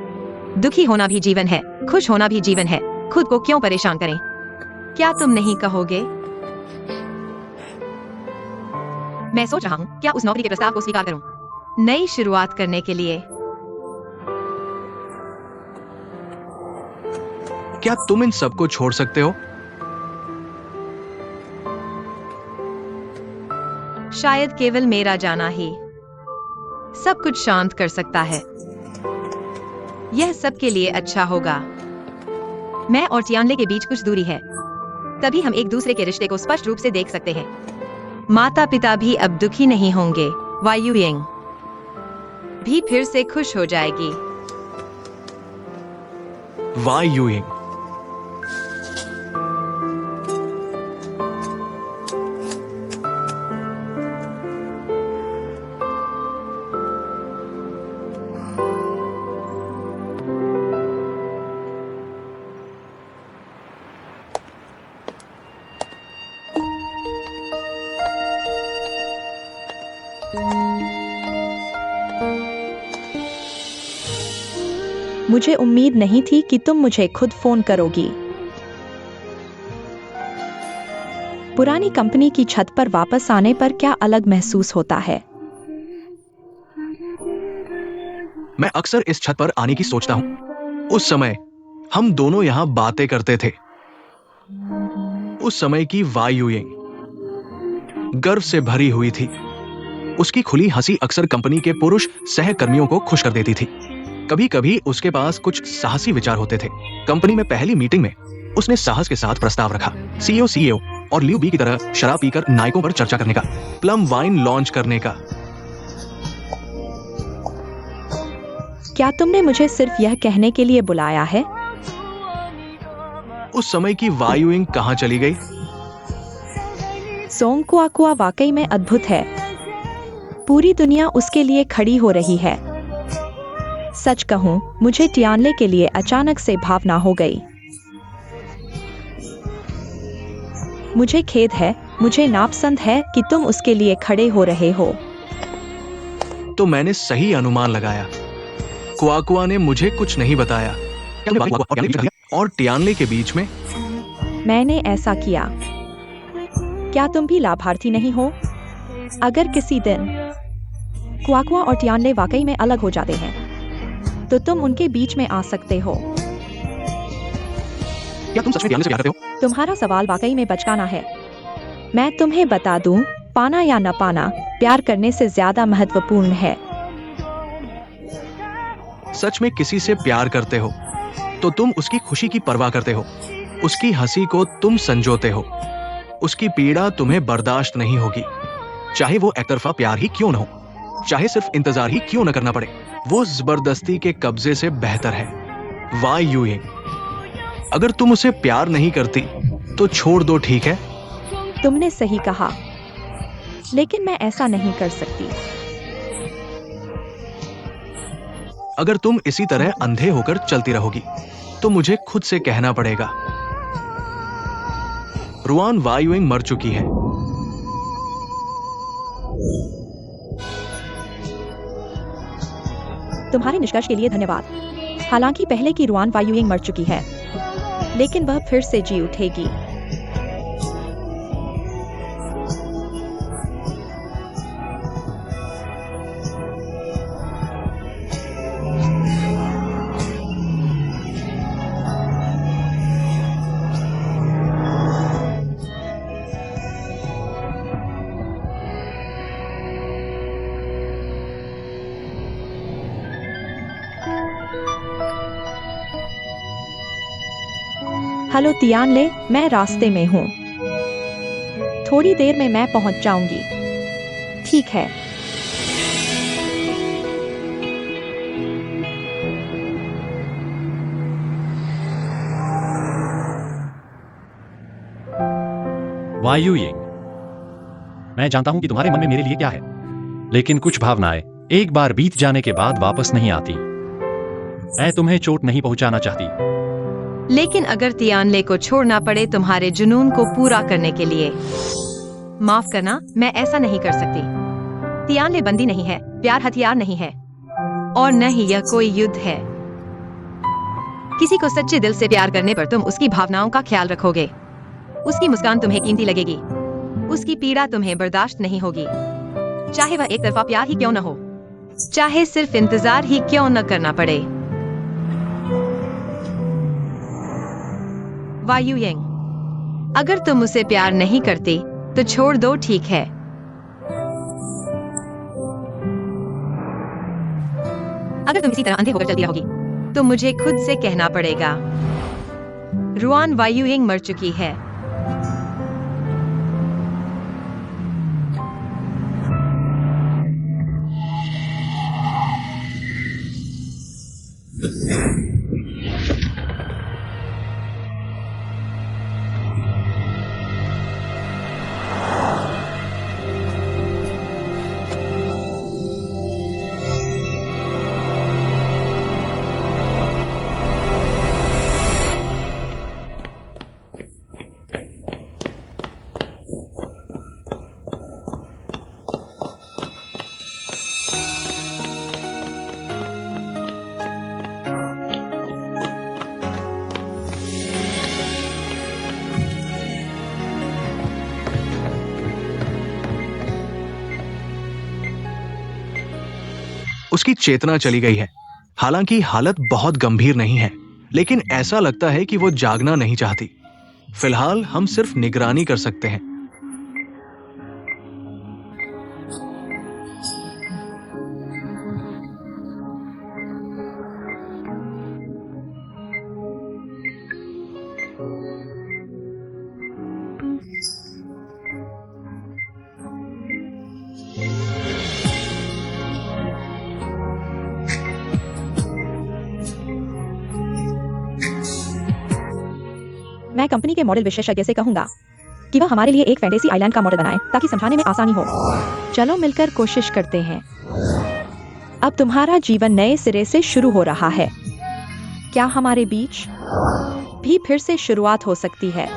दुखी होना भी जीवन है, खुश होना भी जीवन है। खुद को क्यों परेशान करें? क्या तुम नहीं कहोगे? मैं सोच रहा हूँ क्या उस नौकरी के प्रस्ताव को स्वीकार करूँ, नई शुरुआत करने के लिए। क्या तुम इन सबको छोड़ सकते हो? शायद केवल मेरा जाना ही सब कुछ शांत कर सकता है। यह सबके लिए अच्छा होगा। मैं और टियानले के बीच कुछ दूरी है, तभी हम एक दूसरे के रिश्ते को स्पष्ट रूप से देख सकते हैं। माता पिता भी अब दुखी नहीं होंगे। वायुयिंग भी फिर से खुश हो जाएगी। वायुयिंग, मुझे उम्मीद नहीं थी कि तुम मुझे खुद फोन करोगी। पुरानी कंपनी की छत पर वापस आने पर क्या अलग महसूस होता है। मैं अक्सर इस छत पर आने की सोचता हूं। उस समय हम दोनों यहां बातें करते थे। उस समय की वायुयिंग गर्व से भरी हुई थी। उसकी खुली हंसी अक्सर कंपनी के पुरुष सहकर्मियों को खुश कर देती थी। कभी कभी उसके पास कुछ साहसी विचार होते थे। कंपनी में पहली मीटिंग में उसने साहस के साथ प्रस्ताव रखा, सीईओ और लियू बी की तरह शराब पीकर नायकों पर चर्चा करने का, प्लम वाइन लॉन्च करने का। क्या तुमने मुझे सिर्फ यह कहने के लिए बुलाया है? उस समय की वायुयिंग कहां चली गई? सोंग क्वाकुआ वाकई में अद्भुत है। पूरी दुनिया उसके लिए खड़ी हो रही है। सच कहूं, मुझे टियानले के लिए अचानक से भावना हो गई। मुझे खेद है, मुझे नापसंद है कि तुम उसके लिए खड़े हो रहे हो। तो मैंने सही अनुमान लगाया। क्वाकुआ ने मुझे कुछ नहीं बताया। और टियानले के बीच में मैंने ऐसा किया। क्या तुम भी लाभार्थी नहीं हो? अगर किसी दिन क्वाकुआ और टियानले वाकई में अलग हो जाते हैं तो तुम उनके बीच में आ सकते हो। क्या तुम सच में तियान से प्यार करते हो? तुम्हारा सवाल वाकई में बचकाना है। मैं तुम्हें बता दूं, पाना या न पाना प्यार करने से ज्यादा महत्वपूर्ण है। सच में किसी से प्यार करते हो तो तुम उसकी खुशी की परवाह करते हो, उसकी हंसी को तुम संजोते हो, उसकी पीड़ा तुम्हें बर्दाश्त नहीं होगी, चाहे वो एकतरफा प्यार ही क्यों न हो, चाहे सिर्फ इंतजार ही क्यों न करना पड़े, वो जबरदस्ती के कब्जे से बेहतर है। वाई यूइंग, अगर तुम उसे प्यार नहीं करती तो छोड़ दो, ठीक है? तुमने सही कहा, लेकिन मैं ऐसा नहीं कर सकती। अगर तुम इसी तरह अंधे होकर चलती रहोगी तो मुझे खुद से कहना पड़ेगा। रुआन वायुइंग मर चुकी है। तुम्हारे निष्कर्ष के लिए धन्यवाद। हालांकि पहले की रुआन वायुइंग मर चुकी है, लेकिन वह फिर से जी उठेगी। हेलो तियानले, मैं रास्ते में हूँ। थोड़ी देर में मैं पहुंच जाऊंगी। ठीक है। वायुइंग, मैं जानता हूं कि तुम्हारे मन में मेरे लिए क्या है, लेकिन कुछ भावनाएं एक बार बीत जाने के बाद वापस नहीं आती। मैं तुम्हें चोट नहीं पहुंचाना चाहती, लेकिन अगर तियानले को छोड़ना पड़े तुम्हारे जुनून को पूरा करने के लिए, माफ करना, मैं ऐसा नहीं कर सकती। तियानले बंदी नहीं है, प्यार हथियार नहीं है, और न ही यह कोई युद्ध है। किसी को सच्चे दिल से प्यार करने पर तुम उसकी भावनाओं का ख्याल रखोगे, उसकी मुस्कान तुम्हें कीमती लगेगी, उसकी पीड़ा तुम्हें बर्दाश्त नहीं होगी, चाहे वह एक तरफा प्यार ही क्यों न हो, चाहे सिर्फ इंतजार ही क्यों न करना पड़े। वायुयेंग, अगर तुम उसे प्यार नहीं करती तो छोड़ दो, ठीक है? अगर तुम इसी तरह अंधे होकर चलती रहोगी तो मुझे खुद से कहना पड़ेगा। रुआन वायुयेंग मर चुकी है। उसकी चेतना चली गई है। हालांकि हालत बहुत गंभीर नहीं है, लेकिन ऐसा लगता है कि वो जागना नहीं चाहती। फिलहाल हम सिर्फ निगरानी कर सकते हैं। मैं कंपनी के मॉडल विशेषज्ञ से कहूंगा कि वह हमारे लिए एक फैंटेसी आइलैंड का मॉडल बनाए ताकि समझाने में आसानी हो। चलो मिलकर कोशिश करते हैं। अब तुम्हारा जीवन नए सिरे से शुरू हो रहा है। क्या हमारे बीच भी फिर से शुरुआत हो सकती है?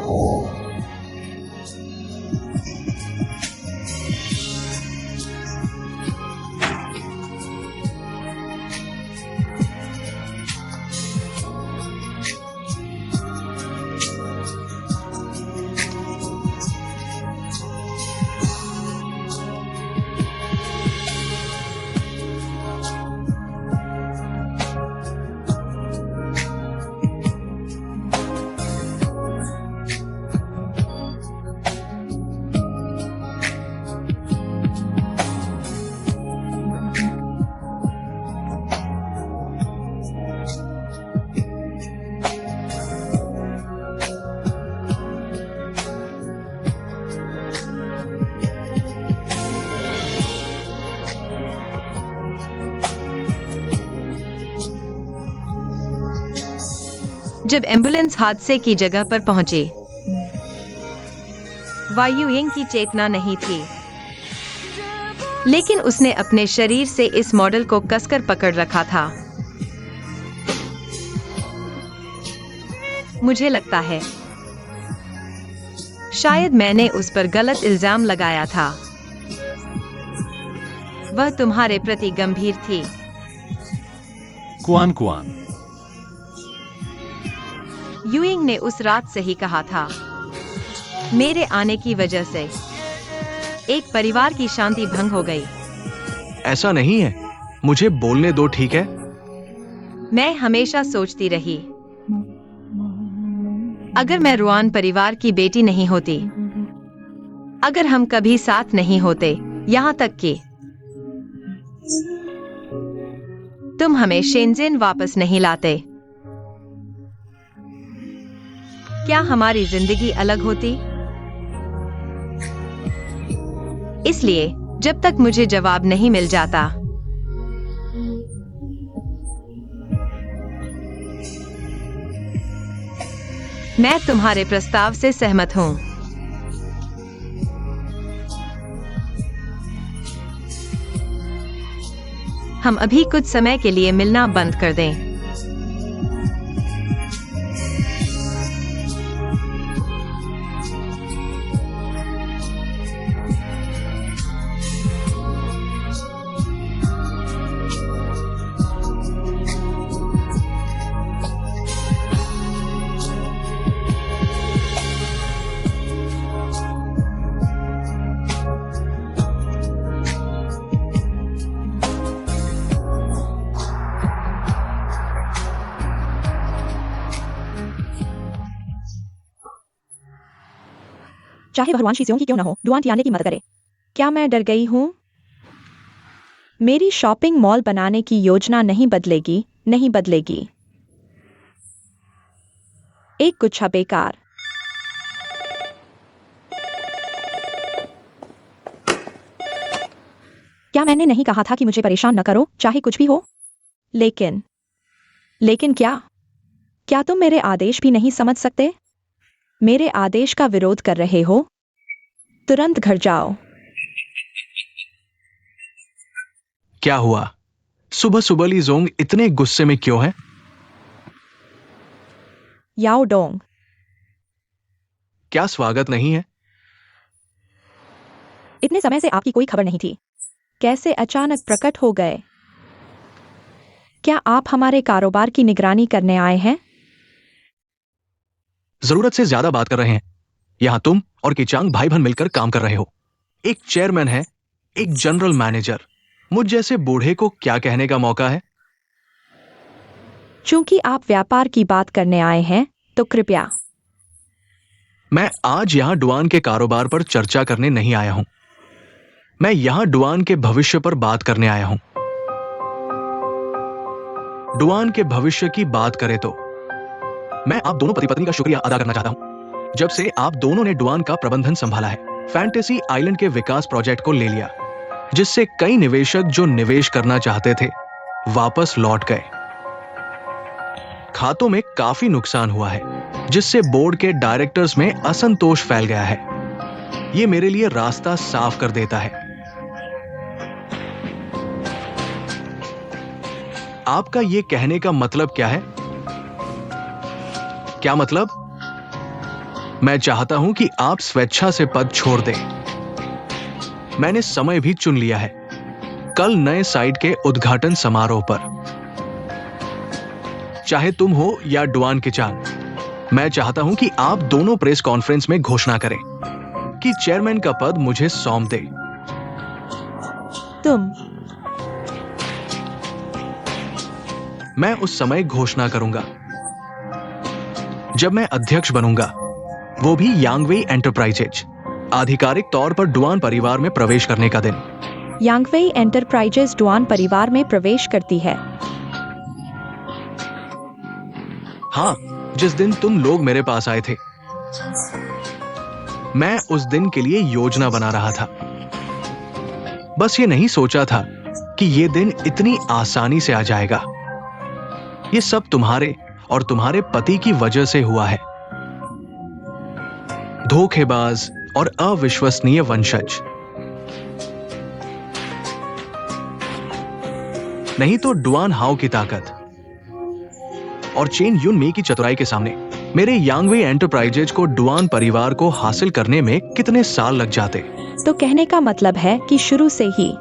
जब एम्बुलेंस हादसे की जगह पर पहुंची, वायु यिंग की चेतना नहीं थी, लेकिन उसने अपने शरीर से इस मॉडल को कसकर पकड़ रखा था। मुझे लगता है शायद मैंने उस पर गलत इल्जाम लगाया था। वह तुम्हारे प्रति गंभीर थी। कुआन कुआन, यूइंग ने उस रात से ही कहा था, मेरे आने की वजह से एक परिवार की शांति भंग हो गई। ऐसा नहीं है, मुझे बोलने दो, ठीक है? मैं हमेशा सोचती रही, अगर मैं रुआन परिवार की बेटी नहीं होती, अगर हम कभी साथ नहीं होते, यहाँ तक कि तुम हमें शेंजेन वापस नहीं लाते, क्या हमारी जिंदगी अलग होती? इसलिए जब तक मुझे जवाब नहीं मिल जाता, मैं तुम्हारे प्रस्ताव से सहमत हूं। हम अभी कुछ समय के लिए मिलना बंद कर दें। चाहे भगवान शी की क्यों न हो, डुआन टियाने की मदद करे। क्या मैं डर गई हूं? मेरी शॉपिंग मॉल बनाने की योजना नहीं बदलेगी, नहीं बदलेगी। एक गुच्छा बेकार। क्या मैंने नहीं कहा था कि मुझे परेशान न करो, चाहे कुछ भी हो? लेकिन क्या तुम मेरे आदेश भी नहीं समझ सकते? मेरे आदेश का विरोध कर रहे हो? तुरंत घर जाओ। क्या हुआ? सुबह सुबह ली जोंग इतने गुस्से में क्यों है? याओ डोंग, क्या स्वागत नहीं है? इतने समय से आपकी कोई खबर नहीं थी, कैसे अचानक प्रकट हो गए? क्या आप हमारे कारोबार की निगरानी करने आए हैं? जरूरत से ज्यादा बात कर रहे हैं। यहां तुम और किचांग भाई बहन मिलकर काम कर रहे हो। एक चेयरमैन है, एक जनरल मैनेजर। मुझ जैसे बूढ़े को क्या कहने का मौका है? चूंकि आप व्यापार की बात करने आए हैं, तो कृपया। मैं आज यहां डुआन के कारोबार पर चर्चा करने नहीं आया हूं। मैं यहां डुआन के भविष्य पर बात करने आया हूं। डुआन के भविष्य की बात करें तो मैं आप दोनों पति पत्नी का शुक्रिया अदा करना चाहता हूं। जब से आप दोनों ने डुआन का प्रबंधन संभाला है, फैंटेसी आइलैंड के विकास प्रोजेक्ट को ले लिया, जिससे कई निवेशक जो निवेश करना चाहते थे वापस लौट गए। खातों में काफी नुकसान हुआ है, जिससे बोर्ड के डायरेक्टर्स में असंतोष फैल गया है। यह मेरे लिए रास्ता साफ कर देता है। आपका यह कहने का मतलब क्या है? क्या मतलब? मैं चाहता हूं कि आप स्वेच्छा से पद छोड़ दें। मैंने समय भी चुन लिया है, कल नए साइट के उद्घाटन समारोह पर। चाहे तुम हो या डुआन किचांग, मैं चाहता हूं कि आप दोनों प्रेस कॉन्फ्रेंस में घोषणा करें कि चेयरमैन का पद मुझे सौंप दे। मैं उस समय घोषणा करूंगा जब मैं अध्यक्ष बनूंगा, वो भी यांगवेई एंटरप्राइजेज आधिकारिक तौर पर डुआन परिवार में प्रवेश करने का दिन। यांगवेई एंटरप्राइजेज डुआन परिवार में प्रवेश करती है। हाँ, जिस दिन तुम लोग मेरे पास आए थे, मैं उस दिन के लिए योजना बना रहा था। बस ये नहीं सोचा था कि ये दिन इतनी आसानी से आ जाएगा। ये सब तुम्हारे और तुम्हारे पति की वजह से हुआ है। धोखेबाज और अविश्वसनीय वंशज। नहीं तो डुआन हाउ की ताकत और चेन युन मी की चतुराई के सामने मेरे यांगवे एंटरप्राइजेज को डुआन परिवार को हासिल करने में कितने साल लग जाते। तो कहने का मतलब है कि शुरू से ही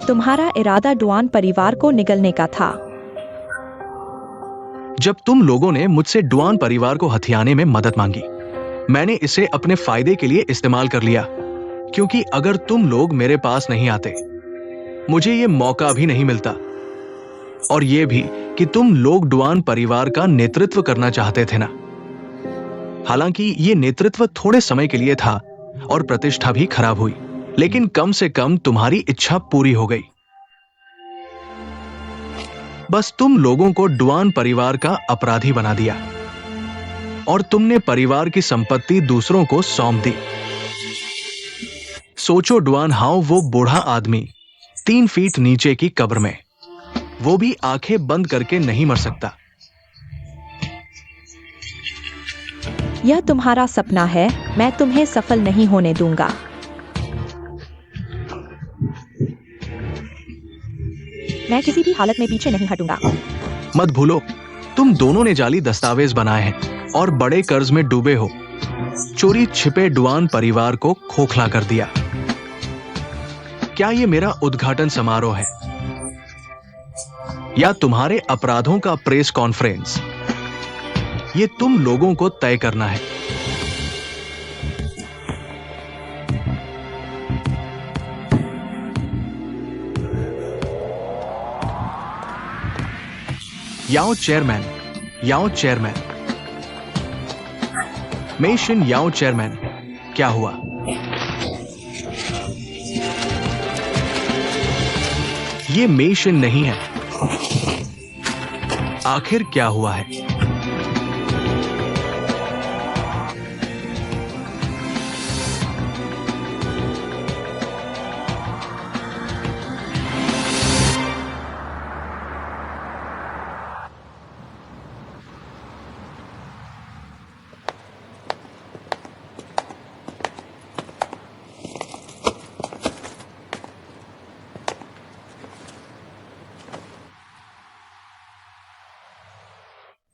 तुम्हारा इरादा डुआन परिवार को निगलने का था। जब तुम लोगों ने मुझसे डुआन परिवार को हथियाने में मदद मांगी, मैंने इसे अपने फायदे के लिए इस्तेमाल कर लिया, क्योंकि अगर तुम लोग मेरे पास नहीं आते मुझे ये मौका भी नहीं मिलता। और ये भी कि तुम लोग डुआन परिवार का नेतृत्व करना चाहते थे ना। हालांकि ये नेतृत्व थोड़े समय के लिए था और प्रतिष्ठा भी खराब हुई, लेकिन कम से कम तुम्हारी इच्छा पूरी हो गई। बस तुम लोगों को डुआन परिवार का अपराधी बना दिया और तुमने परिवार की संपत्ति दूसरों को सौंप दी। सोचो डुआन हाउ, वो बूढ़ा आदमी 3 फीट नीचे की कब्र में, वो भी आंखें बंद करके नहीं मर सकता। यह तुम्हारा सपना है, मैं तुम्हें सफल नहीं होने दूंगा। मैं किसी भी हालत में पीछे नहीं हटूंगा। मत भूलो, तुम दोनों ने जाली दस्तावेज बनाए हैं और बड़े कर्ज में डूबे हो। चोरी छिपे डुआन परिवार को खोखला कर दिया। क्या ये मेरा उद्घाटन समारोह है या तुम्हारे अपराधों का प्रेस कॉन्फ्रेंस? ये तुम लोगों को तय करना है। याओ चेयरमैन, याओ चेयरमैन, मेशिन याओ चेयरमैन, क्या हुआ? ये मेशिन नहीं है। आखिर क्या हुआ है?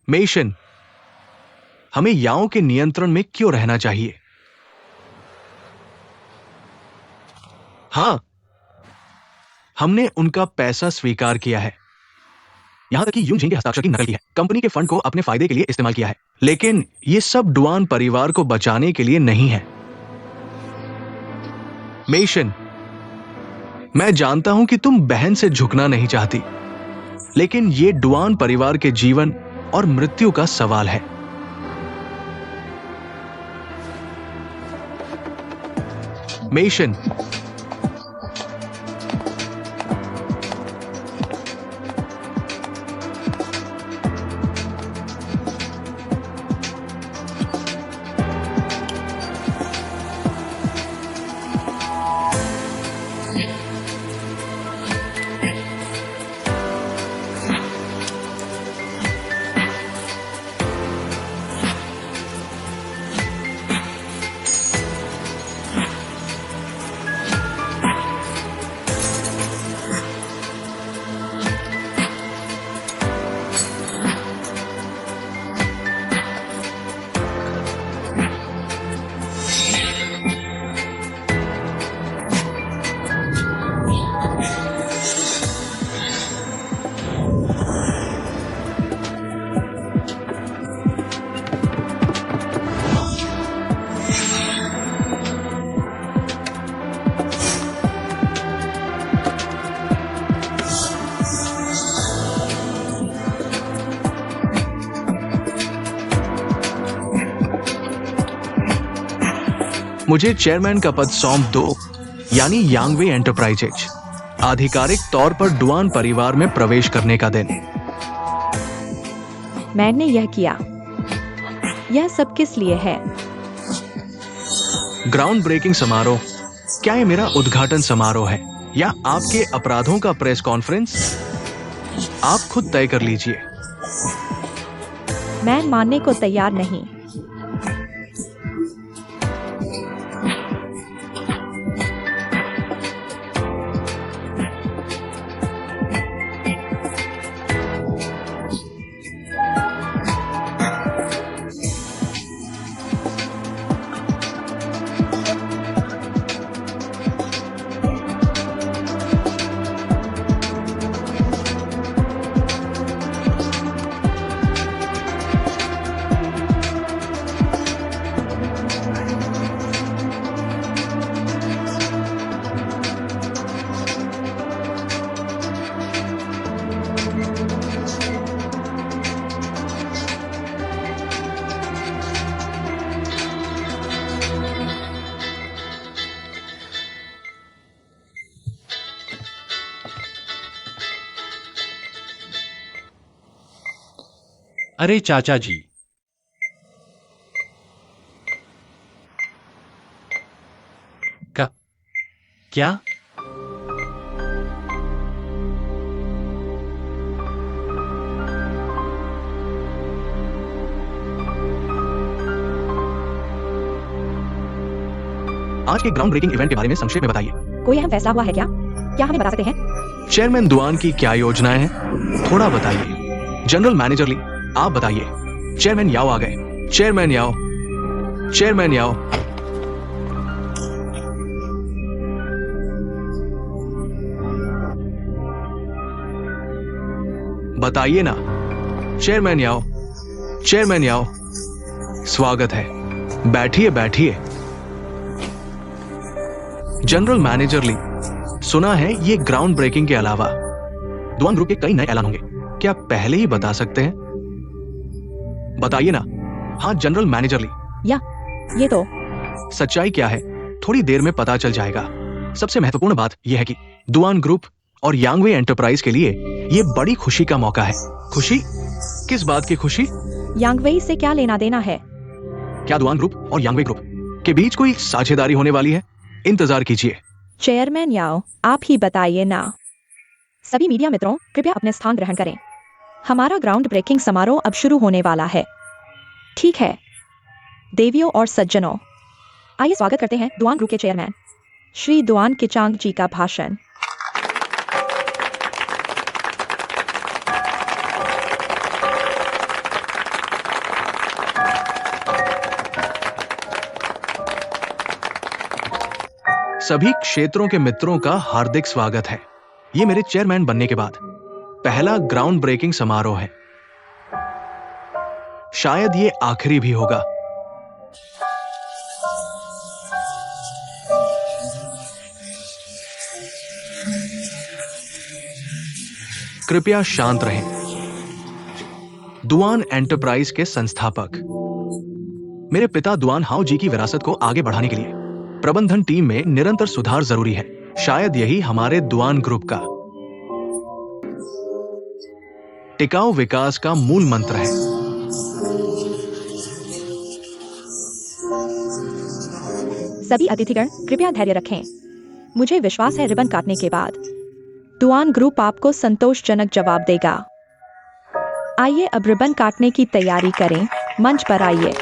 मेशन, हमें याओ के नियंत्रण में क्यों रहना चाहिए? हां, हमने उनका पैसा स्वीकार किया है, यहां तक कि यून जिंग के हस्ताक्षर की नकल की है, कंपनी के फंड को अपने फायदे के लिए इस्तेमाल किया है, लेकिन यह सब डुआन परिवार को बचाने के लिए नहीं है। मेशन, मैं जानता हूं कि तुम बहन से झुकना नहीं चाहती, लेकिन यह डुआन परिवार के जीवन और मृत्यु का सवाल है। मेशन, मुझे चेयरमैन का पद सौंप दो, यानी यांगवे एंटरप्राइजेज आधिकारिक तौर पर डुआन परिवार में प्रवेश करने का दिन। मैंने यह किया। यह सब किस लिए है? ग्राउंड ब्रेकिंग समारोह? क्या ये मेरा उद्घाटन समारोह है या आपके अपराधों का प्रेस कॉन्फ्रेंस? आप खुद तय कर लीजिए। मैं मानने को तैयार नहीं। अरे चाचा जी, क्या? आज के ग्राउंड ब्रेकिंग इवेंट के बारे में संक्षेप में बताइए। कोई अहम फैसला हुआ है क्या? क्या हमें बता सकते हैं? चेयरमैन दुआन की क्या योजनाएं हैं, थोड़ा बताइए। जनरल मैनेजर ली, आप बताइए। चेयरमैन याओ आ गए। चेयरमैन याओ, चेयरमैन याओ। बताइए ना। चेयरमैन याओ, चेयरमैन याओ। स्वागत है, बैठिए बैठिए। जनरल मैनेजर ली, सुना है ये ग्राउंड ब्रेकिंग के अलावा दुआन ग्रुप के कई नए ऐलान होंगे, क्या पहले ही बता सकते हैं? बताइए ना। हाँ जनरल मैनेजर ली। या ये तो सच्चाई क्या है थोड़ी देर में पता चल जाएगा। सबसे महत्वपूर्ण बात यह है कि दुआन ग्रुप और यांगवे एंटरप्राइज के लिए ये बड़ी खुशी का मौका है। खुशी? किस बात की खुशी? यांगवेई से क्या लेना देना है? क्या दुआन ग्रुप और यांगवे ग्रुप के बीच कोई साझेदारी होने वाली है? इंतजार कीजिए। चेयरमैन याओ, आप ही बताइए ना। सभी मीडिया मित्रों, कृपया अपने स्थान ग्रहण करें। हमारा ग्राउंड ब्रेकिंग समारोह अब शुरू होने वाला है। ठीक है देवियों और सज्जनों, आइए स्वागत करते हैं दुआन ग्रुप के चेयरमैन श्री दुआन किचांग जी का भाषण। सभी क्षेत्रों के मित्रों का हार्दिक स्वागत है। ये मेरे चेयरमैन बनने के बाद पहला ग्राउंड ब्रेकिंग समारोह है। शायद ये आखिरी भी होगा। कृपया शांत रहें। दुआन एंटरप्राइज के संस्थापक मेरे पिता दुआन हाओ जी की विरासत को आगे बढ़ाने के लिए प्रबंधन टीम में निरंतर सुधार जरूरी है। शायद यही हमारे दुआन ग्रुप का टिकाऊ विकास का मूल मंत्र है। सभी अतिथिगण कृपया धैर्य रखें। मुझे विश्वास है रिबन काटने के बाद दुआन ग्रुप आपको संतोषजनक जवाब देगा। आइए अब रिबन काटने की तैयारी करें। मंच पर आइए।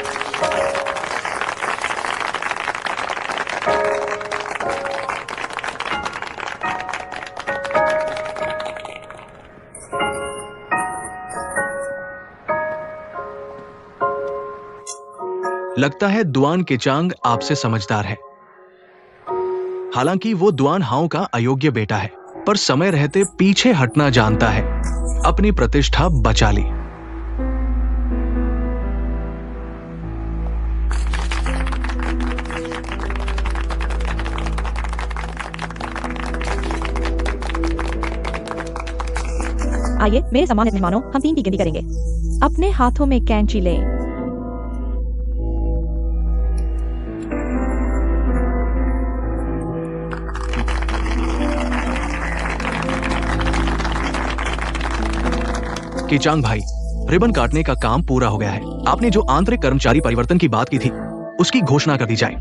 लगता है दुआन किचांग आपसे समझदार है। हालांकि वो दुआन हाओ का अयोग्य बेटा है, पर समय रहते पीछे हटना जानता है। अपनी प्रतिष्ठा बचा ली। आइए मेरे सम्मानित मेहमानों, हम 3 की गिनती करेंगे। अपने हाथों में कैंची लें। किचांग भाई, रिबन काटने का काम पूरा हो गया है। आपने जो आंतरिक कर्मचारी परिवर्तन की बात की थी, उसकी घोषणा कर दी जाए।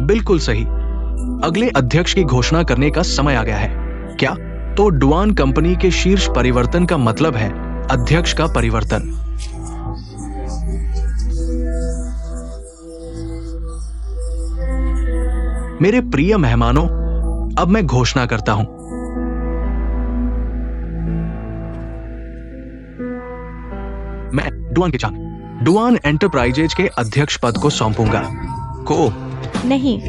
बिल्कुल सही। अगले अध्यक्ष की घोषणा करने का समय आ गया है। क्या? तो डुआन कंपनी के शीर्ष परिवर्तन का मतलब है अध्यक्ष का परिवर्तन। मेरे प्रिय मेहमानों, अब मैं घोषणा करता हूं। मैं डुआन एंटरप्राइजेज के अध्यक्ष पद को सौंपूंगा को। नहीं,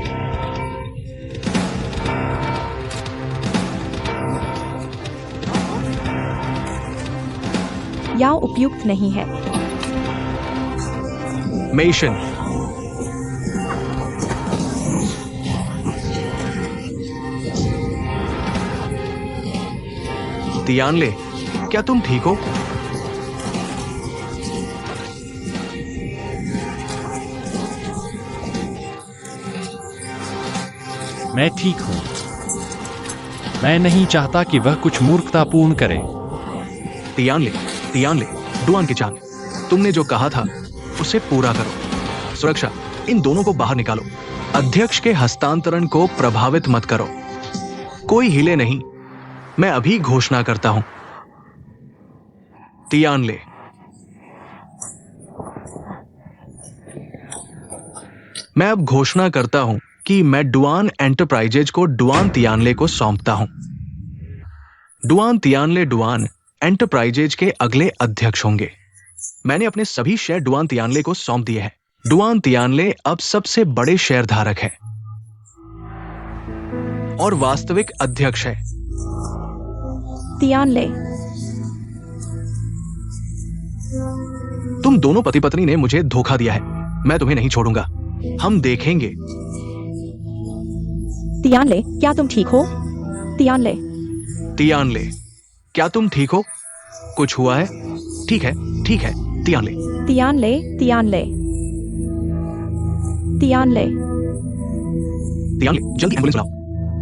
यह उपयुक्त नहीं है। मेशन, तियानले, क्या तुम ठीक हो? मैं ठीक हूं। मैं नहीं चाहता कि वह कुछ मूर्खतापूर्ण करे। तियानले, डुआन की चान, तुमने जो कहा था उसे पूरा करो। सुरक्षा, इन दोनों को बाहर निकालो। अध्यक्ष के हस्तांतरण को प्रभावित मत करो। कोई हिले नहीं। मैं अभी घोषणा करता हूं। तियानले, मैं अब घोषणा करता हूं कि मैं डुआन एंटरप्राइजेज को डुआन तियानले को सौंपता हूं। डुआन तियानले डुआन एंटरप्राइजेज के अगले अध्यक्ष होंगे। मैंने अपने सभी शेयर डुआन तियानले को सौंप दिए हैं। डुआन तियानले अब सबसे बड़े शेयर धारक है और वास्तविक अध्यक्ष है। तियानले, तुम दोनों पति पत्नी ने मुझे धोखा दिया है। मैं तुम्हें नहीं छोड़ूंगा। हम देखेंगे। तियानले, क्या तुम ठीक हो? तियानले, तियानले, क्या तुम ठीक हो? कुछ हुआ है? ठीक है, ठीक है। तियानले, तियानले, तियानले, तियानले, तियानले, जल्दी एम्बुलेंस बुलाओ।